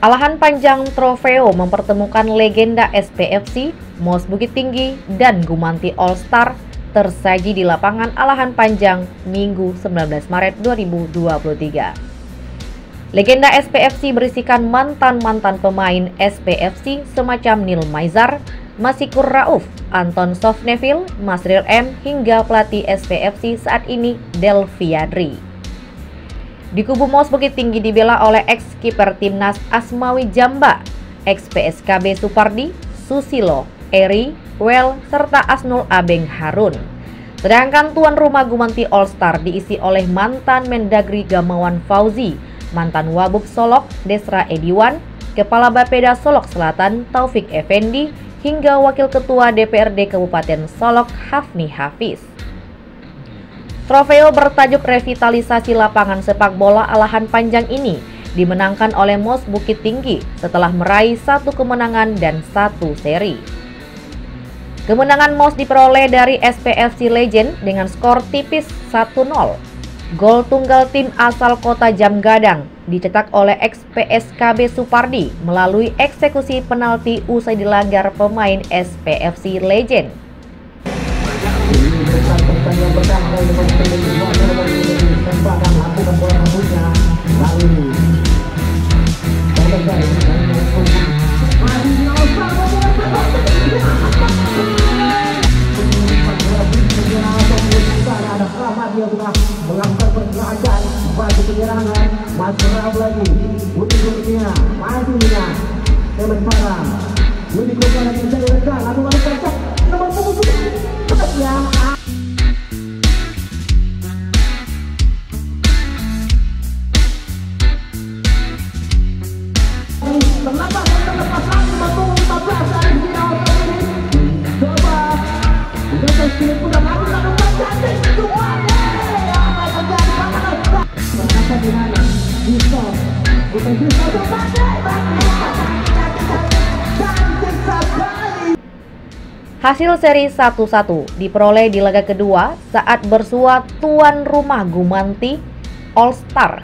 Alahan panjang Trofeo mempertemukan legenda SPFC, MOS Bukit Tinggi, dan Gumanti All Star tersaji di lapangan Alahan Panjang Minggu 19 Maret 2023. Legenda SPFC berisikan mantan-mantan pemain SPFC semacam Neil Maizar, Masikur Rauf, Anton Sofneville, Masril M, hingga pelatih SPFC saat ini Delviadri. Di kubu MOS Bukit Tinggi dibela oleh ex-kiper timnas Asmawi Jamba, ex-PSKB Supardi, Susilo, Eri, Well, serta Asnul Abeng Harun. Sedangkan tuan rumah Gumanti All Star diisi oleh mantan Mendagri Gamawan Fauzi, mantan Wabub Solok Desra Ediwan, Kepala Bapeda Solok Selatan Taufik Effendi, hingga Wakil Ketua DPRD Kabupaten Solok Hafni Hafiz. Trofeo bertajuk revitalisasi lapangan sepak bola Alahan Panjang ini dimenangkan oleh MOS Bukit Tinggi setelah meraih 1 kemenangan dan 1 seri. Kemenangan MOS diperoleh dari SPFC Legend dengan skor tipis 1-0. Gol tunggal tim asal kota Jamgadang dicetak oleh ex-PSKB Supardi melalui eksekusi penalti usai dilanggar pemain SPFC Legend. Dia sudah melakukan pergerakan bagi penyerangan, masuk lagi Budi Kurnia, majunya Temen Parang, Budi Kurnia bisa direkam, lalu pencet nomor 10 yang kenapa terlepas lagi nomor 15 dari final ini. Coba udah pasti udah maju lalu cantik semuanya. Hasil seri 1-1 diperoleh di laga kedua saat bersua tuan rumah Gumanti All Star.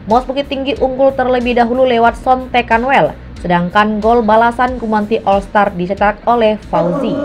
MOS Bukit Tinggi unggul terlebih dahulu lewat Son Tekanwel, sedangkan gol balasan Gumanti All Star dicetak oleh Fauzi.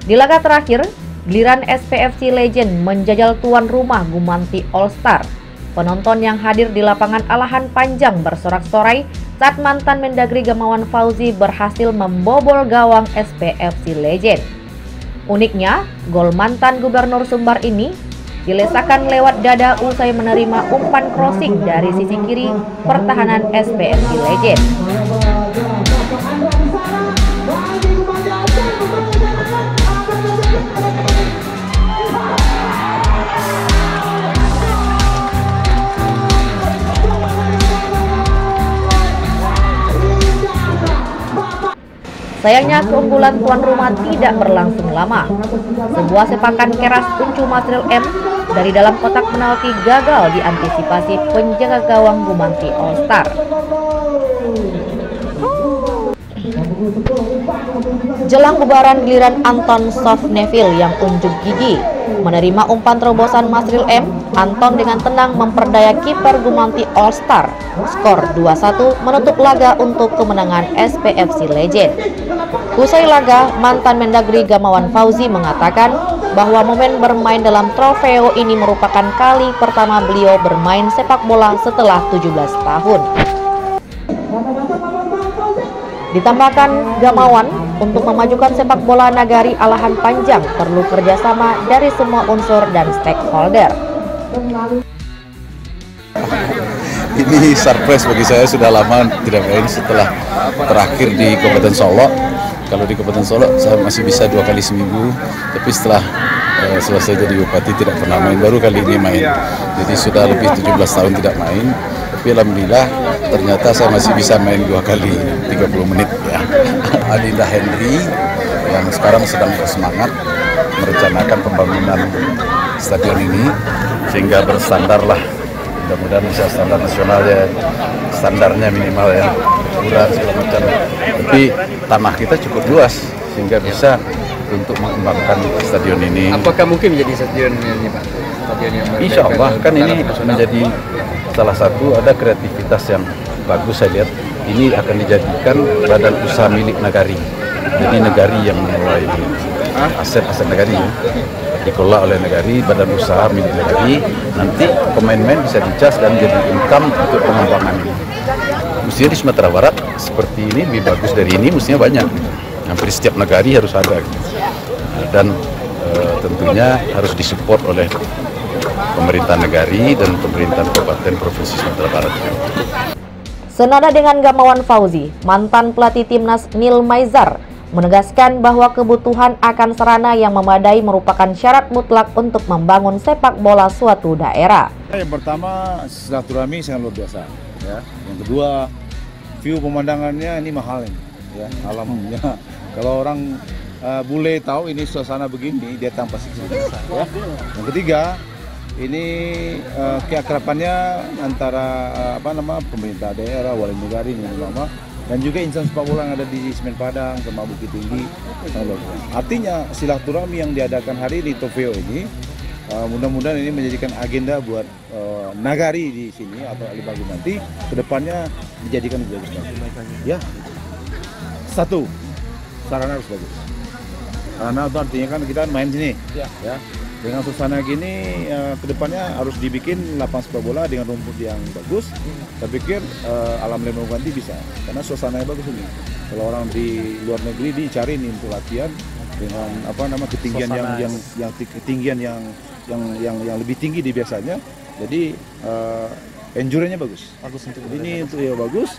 Di laga terakhir, giliran SPFC Legend menjajal tuan rumah Gumanti All Star. Penonton yang hadir di lapangan Alahan Panjang bersorak-sorai saat mantan Mendagri Gamawan Fauzi berhasil membobol gawang SPFC Legend. Uniknya, gol mantan Gubernur Sumbar ini dilesakan lewat dada usai menerima umpan crossing dari sisi kiri pertahanan SPFC Legend. Sayangnya keunggulan tuan rumah tidak berlangsung lama. Sebuah sepakan keras Uncu Masril M dari dalam kotak penalti gagal diantisipasi penjaga gawang Gumanti All Star. Jelang bubaran giliran Anton Sofneville yang unjuk gigi menerima umpan terobosan Masril M. Anton dengan tenang memperdaya kiper Gumanti All Star. Skor 2-1 menutup laga untuk kemenangan SPFC Legend. Usai laga, mantan Mendagri Gamawan Fauzi mengatakan bahwa momen bermain dalam Trofeo ini merupakan kali pertama beliau bermain sepak bola setelah 17 tahun. Ditambahkan Gamawan, untuk memajukan sepak bola Nagari Alahan Panjang perlu kerjasama dari semua unsur dan stakeholder. ini surprise bagi saya, sudah lama tidak main setelah terakhir di Kabupaten Solok. Kalau di Kabupaten Solok saya masih bisa 2 kali seminggu, tapi setelah selesai jadi bupati tidak pernah main, baru kali ini main. Jadi sudah lebih 17 tahun tidak main, tapi alhamdulillah ternyata saya masih bisa main 2 kali 30 menit ya. Adinda Henry yang sekarang sedang bersemangat merencanakan pembangunan stadion ini sehingga berstandar lah, mudah-mudahan bisa standar nasional ya, standarnya minimal ya, ukuran segala macam. Tapi tanah kita cukup luas sehingga bisa untuk mengembangkan stadion ini. Apakah mungkin menjadi stadion ini, Pak? Stadion yang Insya Allah kan ini menjadi salah satu, ada kreativitas yang bagus saya lihat. Ini akan dijadikan badan usaha milik negari. Jadi negari yang mengelola ini, aset-aset negari dikelola oleh negari, badan usaha milik negari. Nanti pemain-pemain bisa dicas dan jadi income untuk pengembangan ini. Mestinya di Sumatera Barat seperti ini lebih bagus dari ini, mestinya banyak. Hampir setiap negari harus ada. Dan tentunya harus disupport oleh pemerintah negari dan pemerintah Kabupaten Provinsi Sumatera Barat. Senada dengan Gamawan Fauzi, mantan pelatih timnas Nil Maizar menegaskan bahwa kebutuhan akan sarana yang memadai merupakan syarat mutlak untuk membangun sepak bola suatu daerah. Yang pertama, silaturahmi sangat luar biasa. Ya. Yang kedua, view pemandangannya ini mahal ini. Ya, alamnya. Kalau orang bule tahu ini suasana begini, dia tanpa sisi. Ya. Yang ketiga, ini keakrabannya antara pemerintah daerah, wali negari, ulama, dan juga insan sepak bola yang ada di Semen Padang sama Bukit Tinggi. Artinya silaturahmi yang diadakan hari di Tofeo ini mudah-mudahan ini menjadikan agenda buat nagari di sini atau Alibagu nanti kedepannya dijadikan lebih bagus. Ya, satu, sarana harus bagus. Karena itu artinya kan kita main sini, ya. Dengan suasana gini, kedepannya harus dibikin lapangan sepak bola dengan rumput yang bagus. Saya pikir alam lembang ganti bisa, karena suasananya bagus ini. Kalau orang di luar negeri dicari nih untuk latihan dengan ketinggian ketinggian yang lebih tinggi di biasanya. Jadi endurance-nya bagus. Ini untuk ya bagus,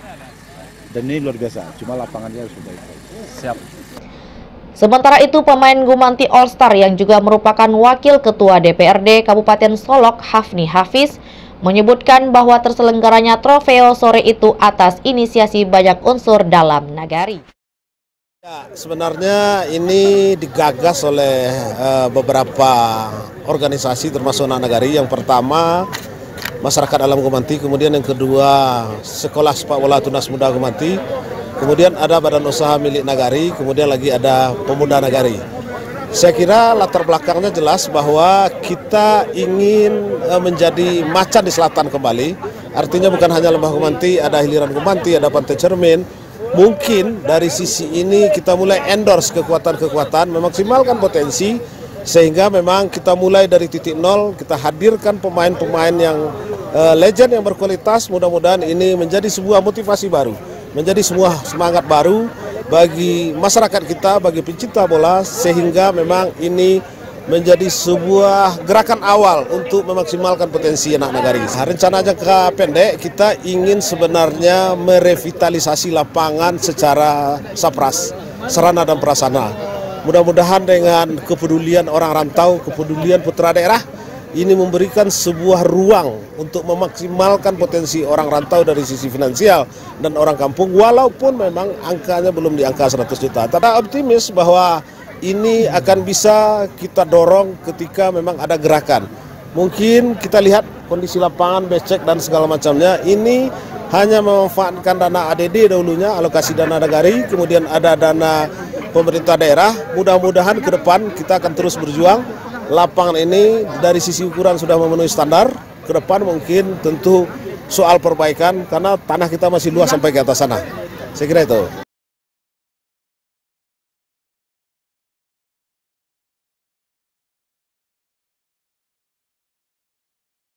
dan ini luar biasa. Cuma lapangannya harus baik. Siap. Sementara itu, pemain Gumanti All Star yang juga merupakan Wakil Ketua DPRD Kabupaten Solok, Hafni Hafiz, menyebutkan bahwa terselenggaranya trofeo sore itu atas inisiasi banyak unsur dalam nagari. Ya, sebenarnya ini digagas oleh beberapa organisasi termasuk anak nagari. Yang pertama, Masyarakat Alam Gumanti, kemudian yang kedua, Sekolah Sepak Bola Tunas Muda Gumanti, kemudian ada badan usaha milik nagari, kemudian lagi ada pemuda nagari. Saya kira latar belakangnya jelas bahwa kita ingin menjadi macan di selatan kembali. Artinya bukan hanya Lembah Gumanti, ada Hiliran Gumanti, ada Pantai Cermin. Mungkin dari sisi ini kita mulai endorse kekuatan-kekuatan, memaksimalkan potensi, sehingga memang kita mulai dari titik nol, kita hadirkan pemain-pemain yang legend yang berkualitas. Mudah-mudahan ini menjadi sebuah motivasi baru, menjadi sebuah semangat baru bagi masyarakat kita, bagi pencinta bola, sehingga memang ini menjadi sebuah gerakan awal untuk memaksimalkan potensi anak nagari. Rencana jangka pendek kita ingin sebenarnya merevitalisasi lapangan secara sapras, sarana dan prasarana. Mudah-mudahan dengan kepedulian orang rantau, kepedulian putra daerah, ini memberikan sebuah ruang untuk memaksimalkan potensi orang rantau dari sisi finansial dan orang kampung, walaupun memang angkanya belum di angka 100 juta. Tapi optimis bahwa ini akan bisa kita dorong ketika memang ada gerakan. Mungkin kita lihat kondisi lapangan, becek dan segala macamnya, ini hanya memanfaatkan dana ADD dahulunya, alokasi dana nagari, kemudian ada dana pemerintah daerah. Mudah-mudahan ke depan kita akan terus berjuang. Lapangan ini dari sisi ukuran sudah memenuhi standar. Ke depan mungkin tentu soal perbaikan, karena tanah kita masih luas sampai ke atas sana. Saya kira itu.